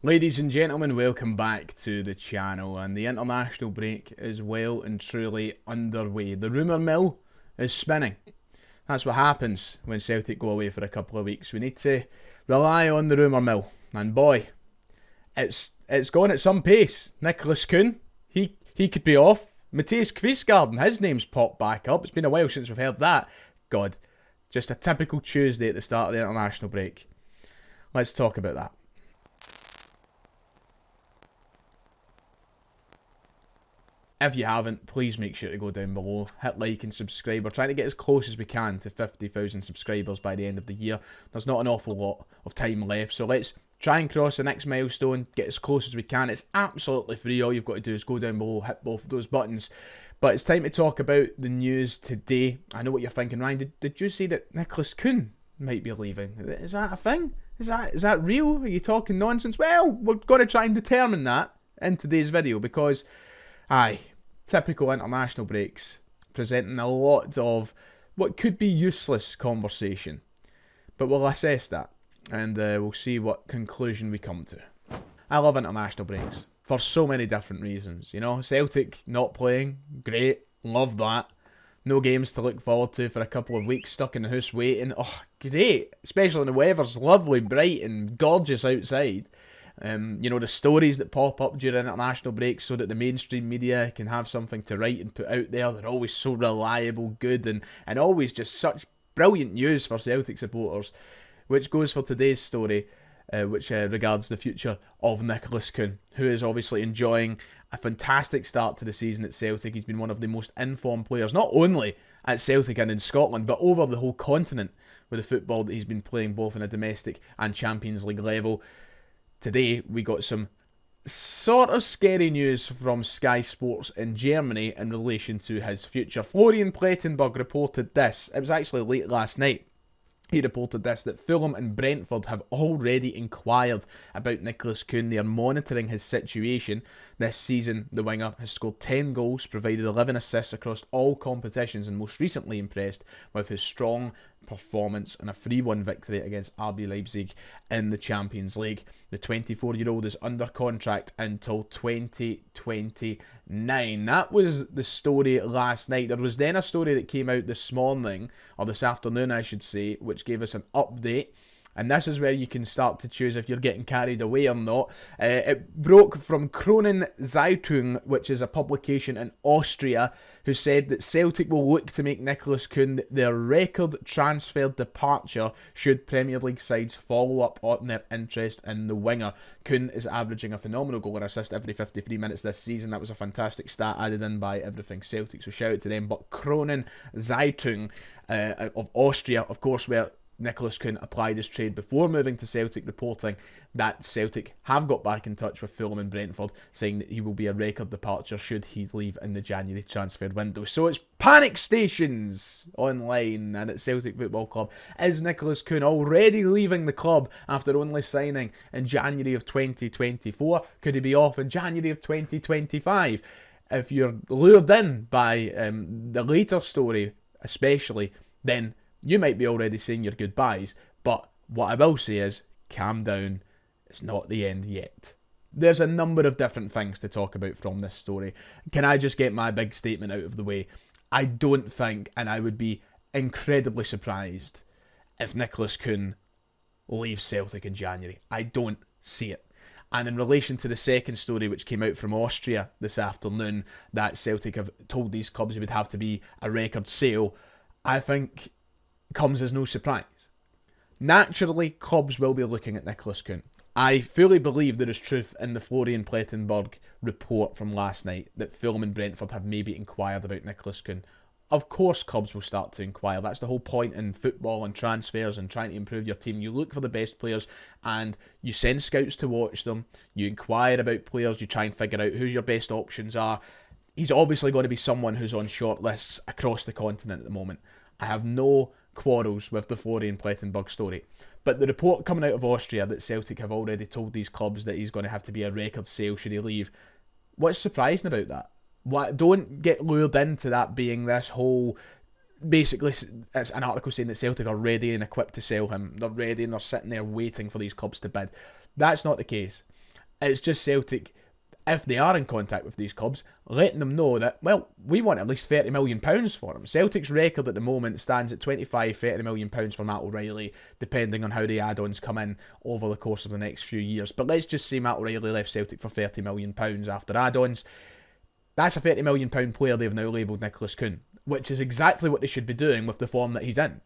Ladies and gentlemen, welcome back to the channel, and the international break is well and truly underway. The rumour mill is spinning. That's what happens when Celtic go away for a couple of weeks. We need to rely on the rumour mill, and boy, it's going at some pace. Nicholas KÜHN, he could be off. Matthias Kvistgaarden, his name's popped back up. It's been a while since we've heard that. God, just a typical Tuesday at the start of the international break. Let's talk about that. If you haven't, please make sure to go down below, hit like and subscribe. We're trying to get as close as we can to 50,000 subscribers by the end of the year. There's not an awful lot of time left, so let's try and cross the next milestone, get as close as we can. It's absolutely free. All you've got to do is go down below, hit both of those buttons. But it's time to talk about the news today. I know what you're thinking, Ryan. Did you say that Nicholas KÜHN might be leaving? Is that a thing? Is that real? Are you talking nonsense? Well, we're going to try and determine that in today's video because, aye, typical international breaks, presenting a lot of what could be useless conversation. But we'll assess that, and we'll see what conclusion we come to. I love international breaks, for so many different reasons. You know, Celtic not playing, great, love that. No games to look forward to for a couple of weeks, stuck in the house waiting. Oh, great, especially when the weather's lovely, bright and gorgeous outside. You know, the stories that pop up during international breaks so that the mainstream media can have something to write and put out there. They're always so reliable, good, and always just such brilliant news for Celtic supporters. Which goes for today's story, which regards the future of Nicholas KÜHN, who is obviously enjoying a fantastic start to the season at Celtic. He's been one of the most informed players, not only at Celtic and in Scotland, but over the whole continent with the football that he's been playing, both on a domestic and Champions League level. Today, we got some sort of scary news from Sky Sports in Germany in relation to his future. Florian Plettenberg reported this. It was actually late last night. He reported this, that Fulham and Brentford have already inquired about Nicholas KÜHN. They are monitoring his situation. This season, the winger has scored 10 goals, provided 11 assists across all competitions, and most recently impressed with his strong performance in a 3-1 victory against RB Leipzig in the Champions League. The 24-year-old is under contract until 2029. That was the story last night. There was then a story that came out this morning, or this afternoon I should say, which gave us an update. And this is where you can start to choose if you're getting carried away or not. It broke from Kronen Zeitung, which is a publication in Austria, who said that Celtic will look to make Nicholas KÜHN their record transfer departure should Premier League sides follow up on their interest in the winger. KÜHN is averaging a phenomenal goal or assist every 53 minutes this season. That was a fantastic stat added in by Everything Celtic, so shout out to them. But Kronen Zeitung of Austria, of course, where Nicholas KÜHN applied his trade before moving to Celtic, reporting that Celtic have got back in touch with Fulham and Brentford, saying that he will be a record departure should he leave in the January transfer window. So it's panic stations online and at Celtic Football Club. Is Nicholas KÜHN already leaving the club after only signing in January of 2024? Could he be off in January of 2025? If you're lured in by the later story especially, then you might be already saying your goodbyes, but what I will say is, calm down, it's not the end yet. There's a number of different things to talk about from this story. Can I just get my big statement out of the way? I don't think, and I would be incredibly surprised if Nicholas KÜHN leaves Celtic in January. I don't see it. And in relation to the second story, which came out from Austria this afternoon, that Celtic have told these clubs it would have to be a record sale, I think comes as no surprise. Naturally, clubs will be looking at Nicholas KÜHN. I fully believe there is truth in the Florian Plettenberg report from last night that Fulham and Brentford have maybe inquired about Nicholas KÜHN. Of course clubs will start to inquire. That's the whole point in football and transfers and trying to improve your team. You look for the best players and you send scouts to watch them. You inquire about players. You try and figure out who your best options are. He's obviously going to be someone who's on short lists across the continent at the moment. I have no quarrels with the Florian Plettenberg story. But the report coming out of Austria that Celtic have already told these clubs that he's going to have to be a record sale should he leave. What's surprising about that? Don't get lured into that being this whole... Basically, it's an article saying that Celtic are ready and equipped to sell him. They're ready and they're sitting there waiting for these clubs to bid. That's not the case. It's just Celtic, if they are in contact with these clubs, letting them know that, well, we want at least £30 million for him. Celtic's record at the moment stands at £25-30 million for Matt O'Reilly, depending on how the add-ons come in over the course of the next few years. But let's just say Matt O'Reilly left Celtic for £30 million after add-ons. That's a £30 million player they've now labelled Nicholas KÜHN, which is exactly what they should be doing with the form that he's in.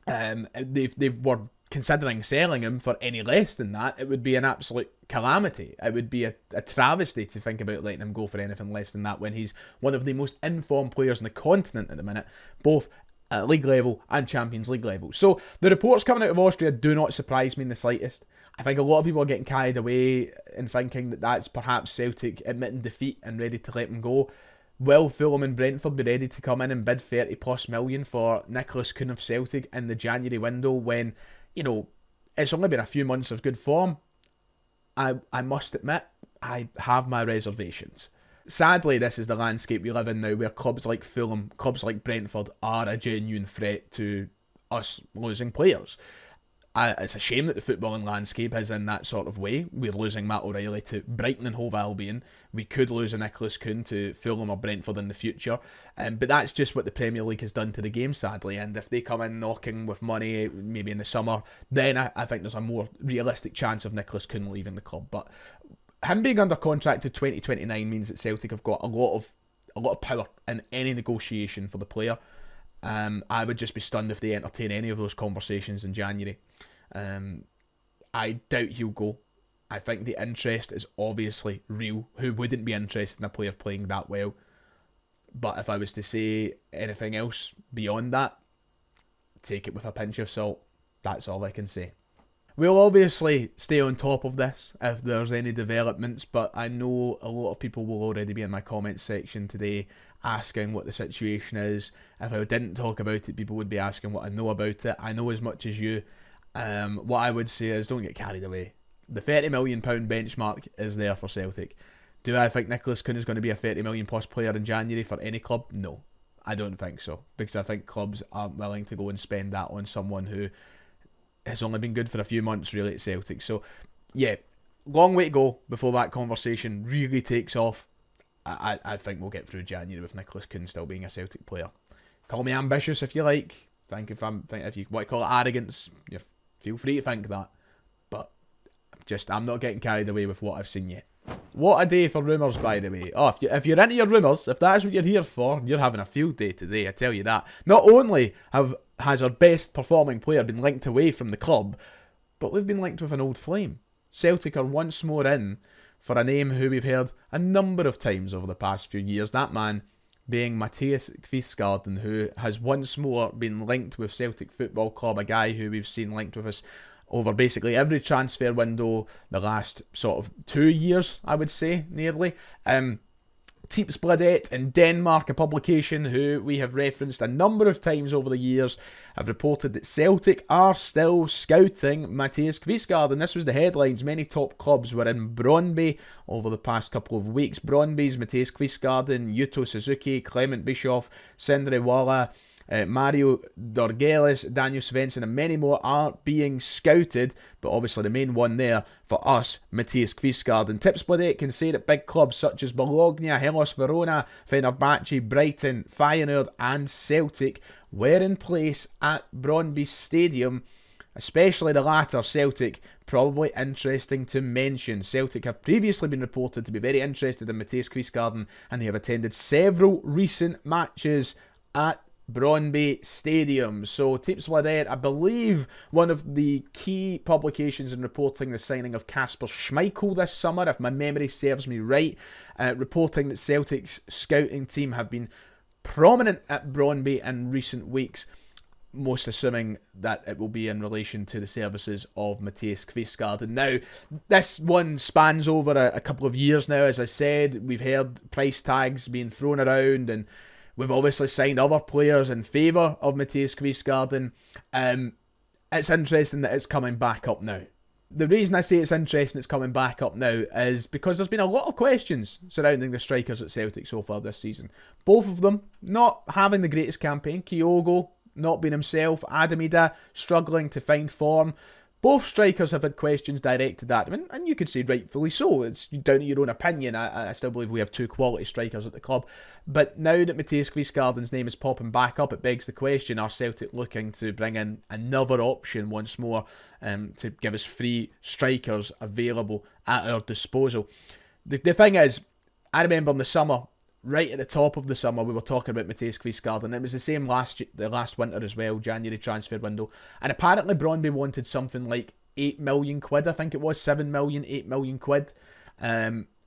They were considering selling him for any less than that. It would be an absolute calamity. It would be a travesty to think about letting him go for anything less than that when he's one of the most informed players on the continent at the minute, both at league level and Champions League level. So the reports coming out of Austria do not surprise me in the slightest. I think a lot of people are getting carried away in thinking that that's perhaps Celtic admitting defeat and ready to let him go. Will Fulham and Brentford be ready to come in and bid 30+ million for Nicholas KÜHN of Celtic in the January window when, you know, it's only been a few months of good form? I must admit, I have my reservations. Sadly, this is the landscape we live in now, where clubs like Fulham, clubs like Brentford are a genuine threat to us losing players. It's a shame that the footballing landscape is in that sort of way. We're losing Matt O'Reilly to Brighton and Hove Albion. We could lose a Nicholas KÜHN to Fulham or Brentford in the future. But that's just what the Premier League has done to the game, sadly. And if they come in knocking with money, maybe in the summer, then I think there's a more realistic chance of Nicholas KÜHN leaving the club. But him being under contract to 2029 means that Celtic have got a lot of power in any negotiation for the player. I would just be stunned if they entertain any of those conversations in January. I doubt he'll go. I think the interest is obviously real. Who wouldn't be interested in a player playing that well? But if I was to say anything else beyond that, take it with a pinch of salt. That's all I can say. We'll obviously stay on top of this if there's any developments, but I know a lot of people will already be in my comments section today asking what the situation is. If I didn't talk about it, people would be asking what I know about it. I know as much as you. What I would say is don't get carried away. The £30 million benchmark is there for Celtic. Do I think Nicholas KÜHN is going to be a £30 million plus player in January for any club? No, I don't think so. Because I think clubs aren't willing to go and spend that on someone who has only been good for a few months really at Celtic. So yeah, long way to go before that conversation really takes off. I think we'll get through January with Nicholas KÜHN still being a Celtic player. Call me ambitious if you like. If you want to call it arrogance, feel free to think that. But I'm not getting carried away with what I've seen yet. What a day for rumours, by the way. Oh, if you're into your rumours, if that is what you're here for, you're having a field day today, I tell you that. Not only has our best performing player been linked away from the club, but we've been linked with an old flame. Celtic are once more in for a name who we've heard a number of times over the past few years. That man being Matthias Kvistgaarden, who has once more been linked with Celtic Football Club, a guy who we've seen linked with us over basically every transfer window the last sort of 2 years, I would say, nearly. Tipsbladet in Denmark, a publication who we have referenced a number of times over the years, have reported that Celtic are still scouting Matthias Kvistgaarden. This was the headlines. Many top clubs were in Brøndby over the past couple of weeks. Brøndby's Matthias Kvistgaarden, Yuto Suzuki, Clement Bischoff, Sindre Walla, Mario Dorgelis, Daniel Svensson and many more are being scouted, but obviously the main one there for us, Matthias Kvistgaarden. Tipsbladet can say that big clubs such as Bologna, Hellas Verona, Fenerbahce, Brighton, Feyenoord and Celtic were in place at Brøndby Stadium, especially the latter, Celtic, probably interesting to mention. Celtic have previously been reported to be very interested in Matthias Kvistgaarden and they have attended several recent matches at Brøndby Stadium. So Tipsbladet, I believe one of the key publications in reporting the signing of Kasper Schmeichel this summer, if my memory serves me right, reporting that Celtic's scouting team have been prominent at Brøndby in recent weeks, most assuming that it will be in relation to the services of Matthias Kvistgaarden. Now, this one spans over a couple of years now. As I said, we've heard price tags being thrown around and we've obviously signed other players in favour of Matthias Kvistgaarden. It's interesting that it's coming back up now. The reason I say it's interesting it's coming back up now is because there's been a lot of questions surrounding the strikers at Celtic so far this season. Both of them not having the greatest campaign. Kyogo not being himself. Adamida struggling to find form. Both strikers have had questions directed at them, and you could say rightfully so. It's down to your own opinion. I still believe we have 2 quality strikers at the club. But now that Mathias Kvistgaarden's name is popping back up, it begs the question, are Celtic looking to bring in another option once more to give us 3 strikers available at our disposal? The thing is, I remember in the summer, right at the top of the summer, we were talking about Mathias Kvistgaarden. It was the same the last winter as well, January transfer window. And apparently Brøndby wanted something like 8 million quid, I think it was, 7 million, 8 million quid.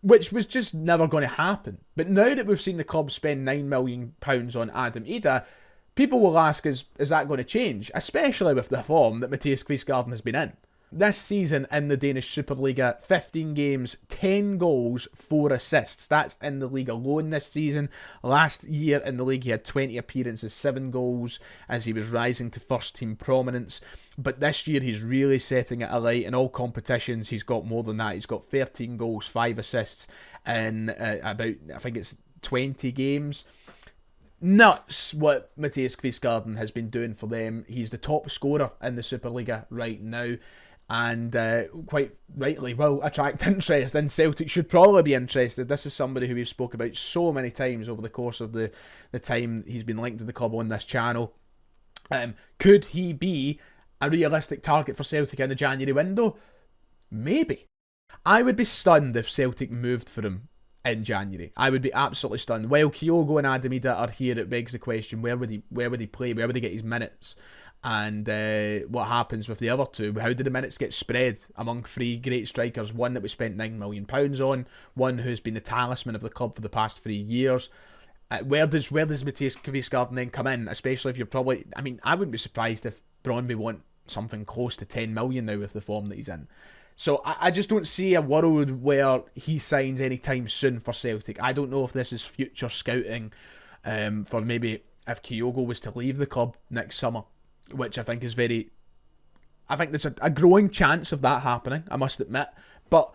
Which was just never going to happen. But now that we've seen the club spend £9 million on Adam Ida, people will ask, is that going to change? Especially with the form that Mathias Kvistgaarden has been in. This season in the Danish Superliga, 15 games, 10 goals, 4 assists. That's in the league alone this season. Last year in the league he had 20 appearances, 7 goals as he was rising to first team prominence. But this year he's really setting it alight. In all competitions he's got more than that. He's got 13 goals, 5 assists in about, I think it's 20 games. Nuts what Mathias Kvistgaarden has been doing for them. He's the top scorer in the Superliga right now. And quite rightly will attract interest, and Celtic should probably be interested. This is somebody who we've spoke about so many times over the course of the time he's been linked to the club on this channel. Could he be a realistic target for Celtic in the January window? Maybe. I would be stunned if Celtic moved for him in January. I would be absolutely stunned. While Kyogo and Adam Ida are here, it begs the question, where would he play? Where would he get his minutes? And what happens with the other 2? How do the minutes get spread among 3 great strikers? One that we spent £9 million on, one who's been the talisman of the club for the past 3 years. Where does Mathias Kvistgaarden then come in? Especially if you're probably... I mean, I wouldn't be surprised if Brøndby want something close to 10 million now with the form that he's in. So I just don't see a world where he signs anytime soon for Celtic. I don't know if this is future scouting for maybe if Kyogo was to leave the club next summer, which I think is very... I think there's a growing chance of that happening, I must admit. But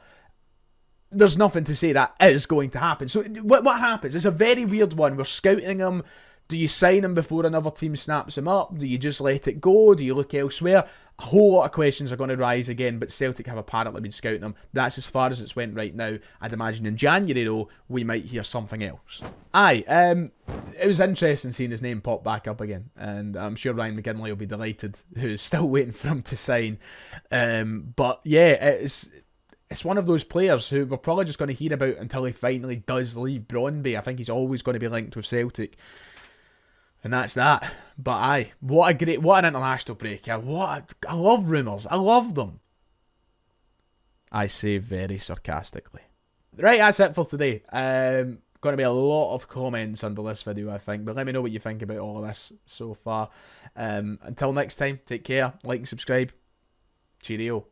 there's nothing to say that is going to happen. So what happens? It's a very weird one. We're scouting him. Do you sign him before another team snaps him up? Do you just let it go? Do you look elsewhere? A whole lot of questions are going to rise again, but Celtic have apparently been scouting him. That's as far as it's went right now. I'd imagine in January, though, we might hear something else. It was interesting seeing his name pop back up again, and I'm sure Ryan McGinley will be delighted, who's still waiting for him to sign. But yeah, it's one of those players who we're probably just going to hear about until he finally does leave Brøndby. I think he's always going to be linked with Celtic. And that's that. But what an international break. I love rumours. I love them. I say very sarcastically. Right, that's it for today. Going to be a lot of comments under this video, I think. But let me know what you think about all of this so far. Until next time, take care. Like and subscribe. Cheerio.